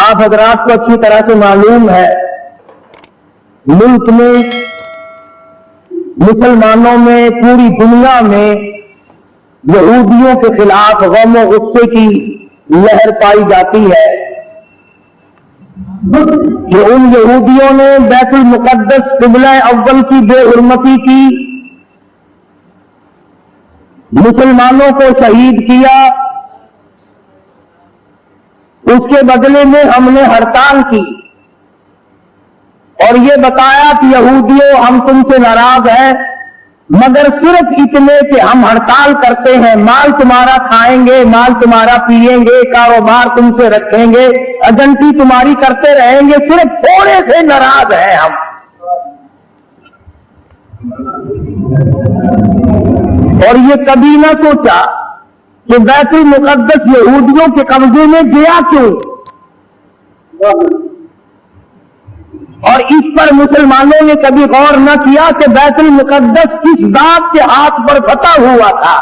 آپ حضرات کو اچھی طرح سے معلوم ہے ملک میں مسلمانوں میں پوری دنیا میں یہودیوں کے خلاف غم و غصے کی لہر پائی جاتی ہے کہ ان یہودیوں نے بیت المقدس قبلہ اول کی بے حرمتی کی، مسلمانوں کو شہید کیا، اس کے بدلے میں ہم نے ہڑتال کی اور یہ بتایا کہ یہودیوں ہم تم سے ناراض ہیں، مگر صرف اتنے کہ ہم ہڑتال کرتے ہیں، مال تمہارا کھائیں گے، مال تمہارا پیئیں گے، کاروبار تم سے رکھیں گے، ایجنٹی تمہاری کرتے رہیں گے، صرف تھوڑے سے ناراض ہیں ہم۔ اور یہ کبھی نہ سوچا کہ بیت المقدس یہودیوں کے قبضے میں گیا کیوں، اور اس پر مسلمانوں نے کبھی غور نہ کیا کہ بیت المقدس کس ذات کے ہاتھ پر فتح ہوا تھا۔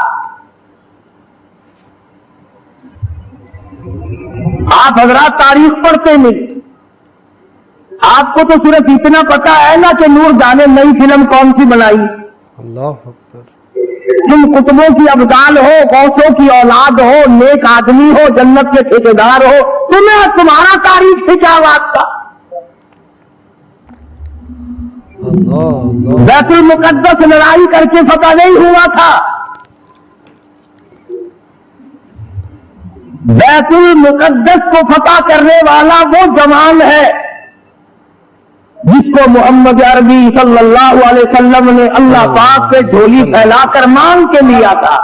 آپ حضرات تاریخ پڑھتے نہیں، آپ کو تو صرف اتنا پتا ہے نا کہ نور جانے نئی فلم کون سی بنائی، اللہ اکبر، تم کتبوں کی ابدال ہو، غوثوں کی اولاد ہو، نیک آدمی ہو، جنت کے ٹھیکیدار ہو، تمہارا تاریخ سے کیا واسطہ؟ بیت المقدس لڑائی کر کے فتح نہیں ہوا تھا، بیت المقدس کو فتح کرنے والا وہ جوان ہے جس کو محمد عربی صلی اللہ علیہ وسلم نے اللہ پاک سے جھولی پھیلا کر مانگ کے لیا تھا،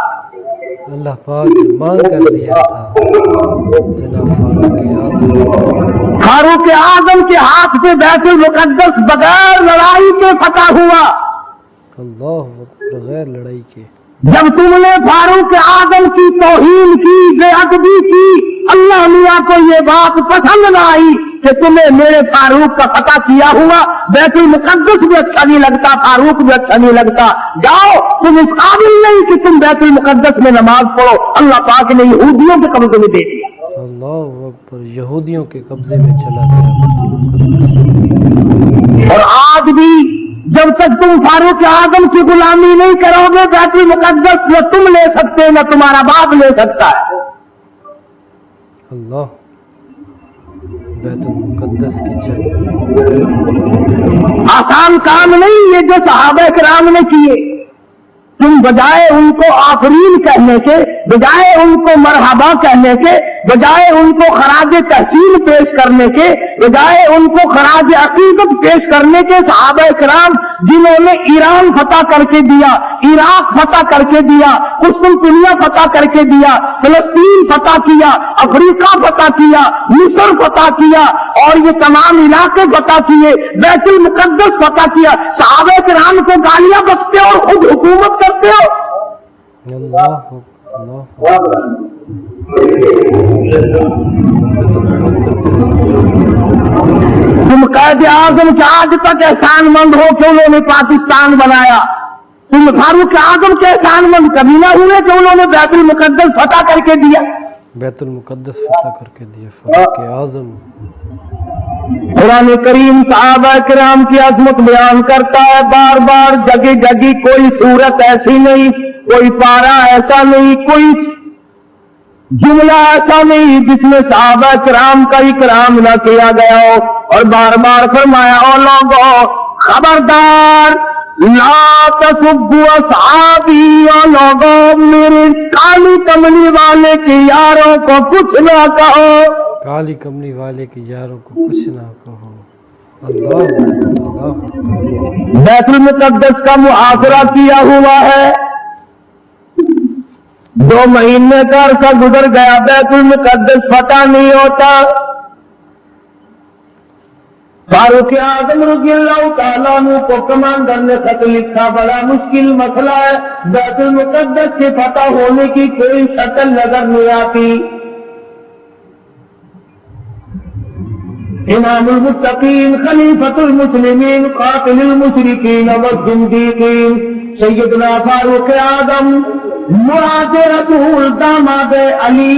اللہ پاک نے مانگ کر دیا تھا، جناب فاروق اعظم کے ہاتھ سے بیت المقدس بغیر لڑائی کے فتح ہوا۔ اللہ اکبر، بغیر لڑائی کے۔ جب تم نے فاروق اعظم کی توہین کی، بے ادبی کی، اللہ میاں کو یہ بات پسند نہ آئی کہ تمہیں میرے فاروق کا فتح کیا ہوا بیت المقدس بھی اچھا نہیں لگتا، فاروق بھی اچھا نہیں لگتا، جاؤ تم اس قابل نہیں کہ تم بیت المقدس میں نماز پڑھو، اللہ پاک نے یہودیوں کے قبضے میں دے دیا۔ اللہ اکبر، یہودیوں کے قبضے میں چلا گیا بیت المقدس۔ اور آج بھی جب تک تم فاروق اعظم کی غلامی نہیں کرو گے، بیت المقدس نہ تم لے سکتے نہ تمہارا باپ لے سکتا ہے۔ اللہ، بیت المقدس کی جنگ آسان کام نہیں یہ جو صحابہ کرام نے کیے، تم بجائے ان کو آفرین کہنے کے، بجائے ان کو مرحبا کہنے کے، بجائے ان کو خراج تحسین پیش کرنے کے، بجائے ان کو خراج عقیدت پیش کرنے کے، صحابہ کرام جنہوں نے ایران فتح کر کے دیا، عراق فتح کر کے دیا، قسطنطنیہ فتح کر کے دیا، فلسطین فتح کیا، افریقہ فتح کیا، مصر فتح کیا، اور یہ تمام علاقے فتح کیے، بیت المقدس فتح کیا، صحابہ کرام کو گالیاں بکتے ہو اور خود حکومت کرتے ہو۔ اللہ تم قائد اعظم کے آج تک احسان مند ہو کہ انہوں نے پاکستان بنایا، تم فاروق اعظم کے احسان مند کبھی نہ ہوئے کہ انہوں نے بیت المقدس فتح کر کے دیا۔ بیت المقدس فتح کر کے دیا فاروق اعظم۔ قرآن کریم صحابہ کرام کی عظمت بیان کرتا ہے بار بار، جگہ جگہ کوئی صورت ایسی نہیں، کوئی پارہ ایسا نہیں، کوئی جملہ ایسا نہیں جس میں صحابہ کرام کا اکرام نہ کیا گیا ہو، اور بار بار فرمایا او لوگو خبردار لا تسبوا اصحابی، او لوگو میرے کالی کملی والے کے یاروں کو کچھ نہ کہو، کالی کملی والے کے یاروں کو کچھ نہ کہو۔ اللہ، بیت المقدس کا محاصرہ کیا ہوا ہے، 2 مہینے کا عرصہ گزر گیا، بیت المقدس فتح نہیں ہوتا۔ فاروق اعظم رضی اللہ تعالیٰ عنہ کو کمانڈر نے خط لکھا، بڑا مشکل مسئلہ ہے، بیت المقدس کے فتح ہونے کی کوئی شکل نظر نہیں آتی۔ امام المتقین، خلیفۃ المسلمین، قاتل المشرکین والزندیقین، سیدنا فاروق اعظم مراد رسول داماد علی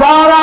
12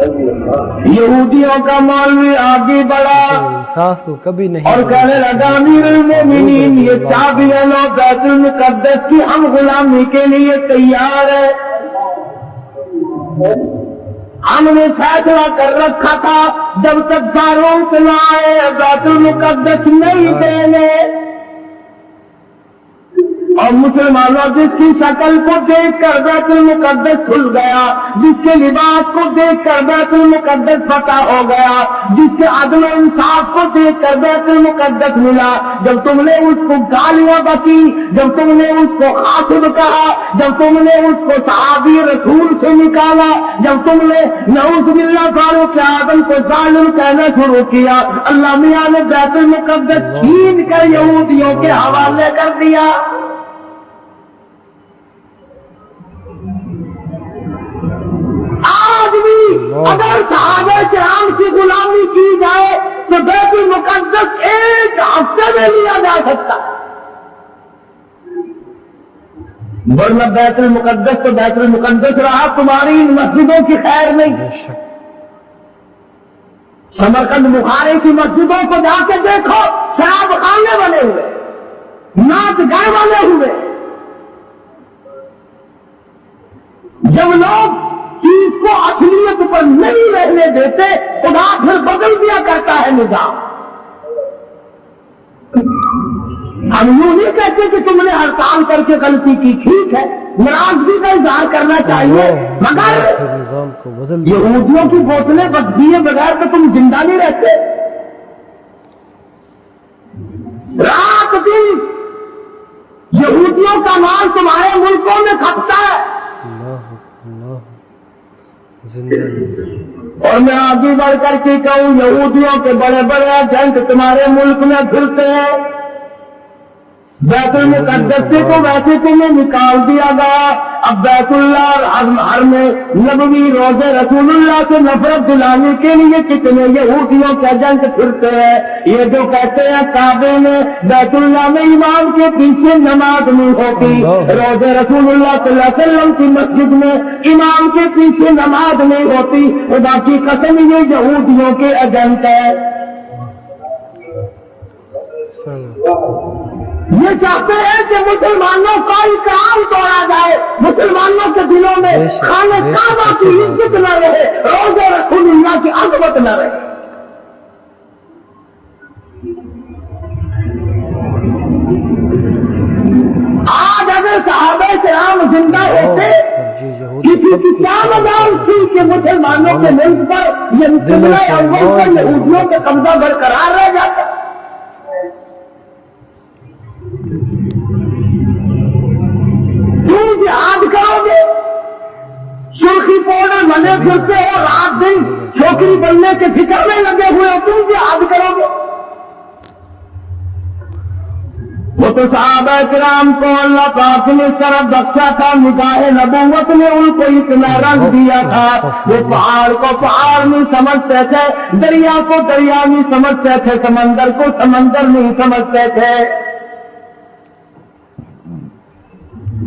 یہودیوں کا مولوی آگے بڑھا انصاف کو کبھی نہیں اور کہنے لگا امیر المومنین یہ چابیاں لو بیت المقدس کی، ہم غلامی کے لیے تیار ہیں. ہم نے فیصلہ کر رکھا تھا جب تک فاروق نہ آئے بیت المقدس نہیں دیں گے. اور مسلمانوں جس کی شکل کو دیکھ کر بیت المقدس کھل گیا، جس کے لباس کو دیکھ کر بیت المقدس فتح ہو گیا، جس کے عدل و انصاف کو دیکھ کر بیت المقدس ملا، جب تم نے اس کو گالیاں بکی، جب تم نے اس کو خاطب کہا، جب تم نے اس کو صحابی رسول سے نکالا، جب تم نے نعوذ باللہ فاروق اعظم کو ظالم کہنا شروع کیا، اللہ میاں نے بیت المقدس چھین کر یہودیوں کے حوالے کر دیا. آج بھی اگر صحابہ کرام کی غلامی کی جائے تو بیت المقدس ایک ہفتے میں لیا جا سکتا، ورنہ بیت المقدس تو بیت المقدس رہا، تمہاری ان مسجدوں کی خیر نہیں. بے شک سمرقند بخاری کی مسجدوں کو جا کے دیکھو، شراب خانے بنے ہوئے، ناچ گانے والے ہوئے. جب لوگ چیز کو اصلیت پر نہیں رہنے دیتے، خدا پھر بدل دیا کرتا ہے نظام. ہم یوں نہیں کہتے کہ تم نے ہڑتال کر کے غلطی کی، ٹھیک ہے، ناراضگی کا اظہار کرنا چاہیے، مگر نظام کو بدل دیا. یہودیوں کی بوتلیں بس دیے بغیر تو تم زندہ نہیں رہتے. رات دن یہودیوں کا مال تمہارے ملکوں میں کھپتا ہے. اللہ اللہ زندہ نہیں. اور میں آگے بڑھ کر کے کہوں، یہودیوں کے بڑے بڑے ایجنٹ تمہارے ملک میں پھرتے ہیں. بیت المقدس سے تو ویسے تمہیں نکال دیا گیا، اب بیت اللہ ہر میں نبوی روزے رسول اللہ سے نفرت دلانے کے لیے کتنے یہودیوں کے ایجنٹ پھرتے ہیں. یہ جو کہتے ہیں کعبے میں بیت اللہ میں امام کے پیچھے نماز نہیں ہوتی، روزے رسول اللہ صلی اللہ علیہ وسلم کی مسجد میں امام کے پیچھے نماز نہیں ہوتی، خدا کی قسم یہ یہودیوں کے ایجنٹ ہے. یہ چاہتے ہیں کہ مسلمانوں کا اکرام توڑا جائے، مسلمانوں کے دلوں میں خانہ کعبہ کی عزت نہ رہے، روزے رسول اللہ کی عظمت نہ رہے. آج اگر صحابہ کرام زندہ ہوتے، کسی کی کیا مجال تھی کہ مسلمانوں کے ملک پر یہ قبلہ اول پر یہودیوں کا قبضہ برقرار رہ جاتا. تم جہاد کرو گے، سرخی پاؤڈر بنے پھرتے ہو، رات دن چھوکری بننے کے فکر میں لگے ہوئے ہو، تم جہاد کرو گے. وہ تو صحابہ کرام کو اللہ پاک نے طرف بخشا تھا، نگاہ نبوت نے ان کو اتنا رنگ دیا تھا، وہ پہاڑ کو پہاڑ نہیں سمجھتے تھے، دریا کو دریا نہیں سمجھتے تھے، سمندر کو سمندر نہیں سمجھتے تھے.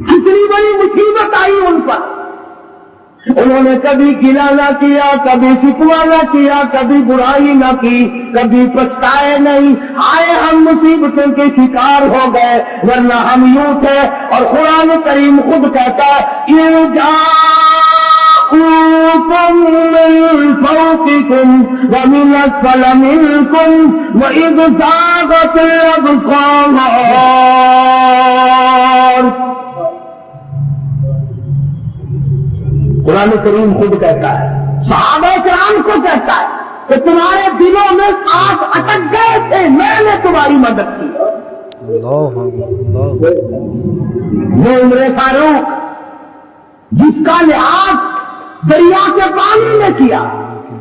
کتنی بڑی مصیبت آئی ان پر، انہوں نے کبھی گلا نہ کیا، کبھی شکوہ نہ کیا، کبھی برائی نہ کی، کبھی پچھتائے نہیں. آئے ہم مصیبتوں کے شکار ہو گئے، ورنہ ہم یوں تھے. اور قرآن کریم خود کہتا ہے من فوقكم ومن اسفل منكم وإذ زاغت الأبصار. قرآن کریم خود کہتا ہے، صحابہ کرام کو کہتا ہے کہ تمہارے دلوں میں آنکھ اٹک گئے تھے، میں نے تمہاری مدد کی. اللہ اللہ. وہ عمر فاروق جس کا لحاظ دریا کے پانی نے کیا،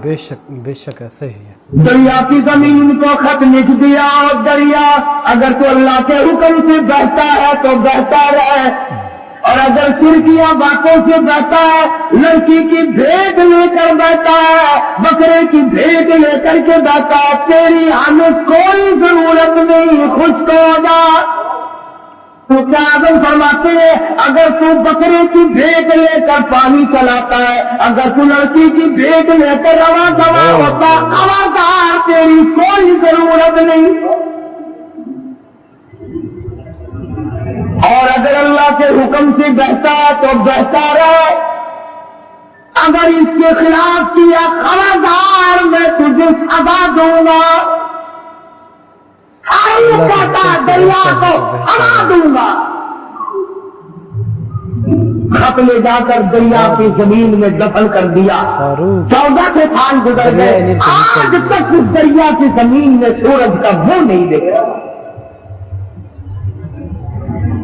بے شک ایسے ہی ہے. دریا کی زمین کو خط لکھ دیا، اور دریا اگر تو اللہ کے حکم سے بہتا ہے تو بہتا رہے، اور اگر سرکیاں باتوں سے بہتا ہے، لڑکی کی بھیک لے کر بہتا ہے، بکرے کی بھیک لے کر کے بہتا ہے، تیری ہمیں کوئی ضرورت نہیں، خشک ہو جا. کیا آدم فرماتے ہیں اگر تو بکرے کی بھیک لے کر پانی چلاتا ہے، اگر تو لڑکی کی بھیک لے کر رواں دوا ہوتا، خبردار تیری کوئی ضرورت نہیں۔ اور اگر اللہ کے حکم سے بہتا ہے تو بہتا رہے، اگر اس کے خلاف کیا خبردار میں تجھے سزا دوں گا، دریا کو ہلا دوں گا۔ خط لے جا کر دریا کی زمین میں دفن کر دیا۔ 14 سال گزر گئے، آج تک اس دریا کی زمین میں سورج کا منہ نہیں دیکھا۔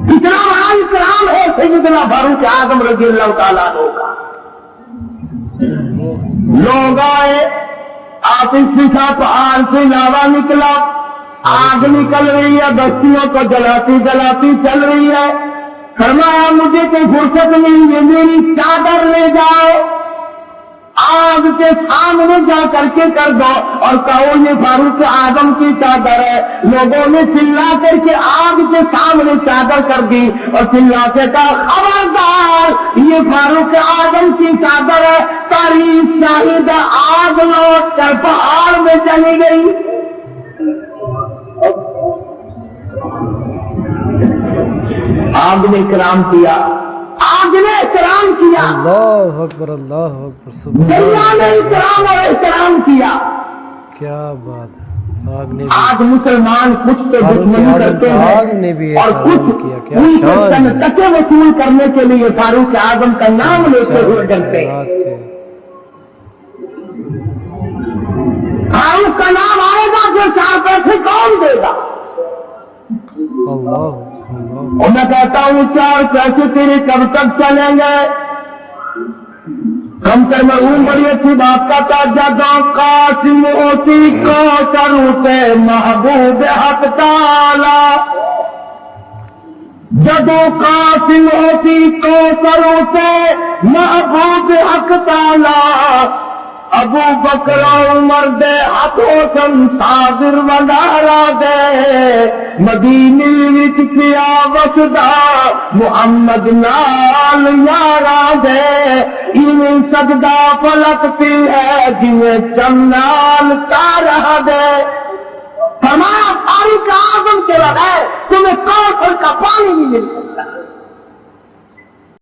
کتنا بڑا اکرام ہے سیدنا فاروق اعظم رضی اللہ تعالیٰ عنہ کا۔ لوگ آئے، آتش کے ساتھ آگ سے لاوا نکلا، آگ نکل رہی ہے، بستیوں کو جلاتی جلاتی چل رہی ہے۔ فرمایا مجھے کوئی فرصت نہیں ہے، میری چادر لے جاؤ، آگ کے سامنے جا کر کے کر دو، اور کہو یہ فاروق اعظم کی چادر ہے۔ لوگوں نے چلا کر کے آگ کے سامنے چادر کر دی اور چلا کے کہا خبردار یہ فاروق اعظم کی چادر ہے۔ تاریخ شاہد ہے، آگ لوٹ کر پہاڑ میں چلی گئی۔ آگ نے کرام کیا، آگ نے احترام کیا، اللہ اکبر اللہ اکبر، سبحان دریا نے احترام اور احترام کیا۔ کیا بات ہے، آگ نے بھی، آج مسلمان کچھ تو دشمنی کرتے آگ نے ہیں بھی اور احترام کچھ کیا، کیا ان سے شان ہے، تنقطے وصول کرنے کے لیے فاروق اعظم کا نام لیتے ہوئے ڈرتے ہیں۔ رات کے فاروق کا نام آئے گا جو 4 پیسے کون دے گا؟ اللہ اللہ، اور میں کہتا ہوں 4 پیسے تیرے کب تک چلیں گے؟ کم کر مرحوم بڑی اچھی بات کا تھا، جدوں قاسم ہوتی کو کروتے محبوب حق تعالی، جدوں قاسم ہوتی کو کروتے محبوب حق تعالی، ابو بکر عمر دے ہاتھوں سن صادر ودارا دے، مدینے وچ کیا وسدا محمد نال یارا دے، انہیں سجدہ پلکتی ہے جنہیں چنال تارا دے۔ فرمایا فاروق اعظم کے بغیر تمہیں کوثر کا پانی نہیں مل سکتا۔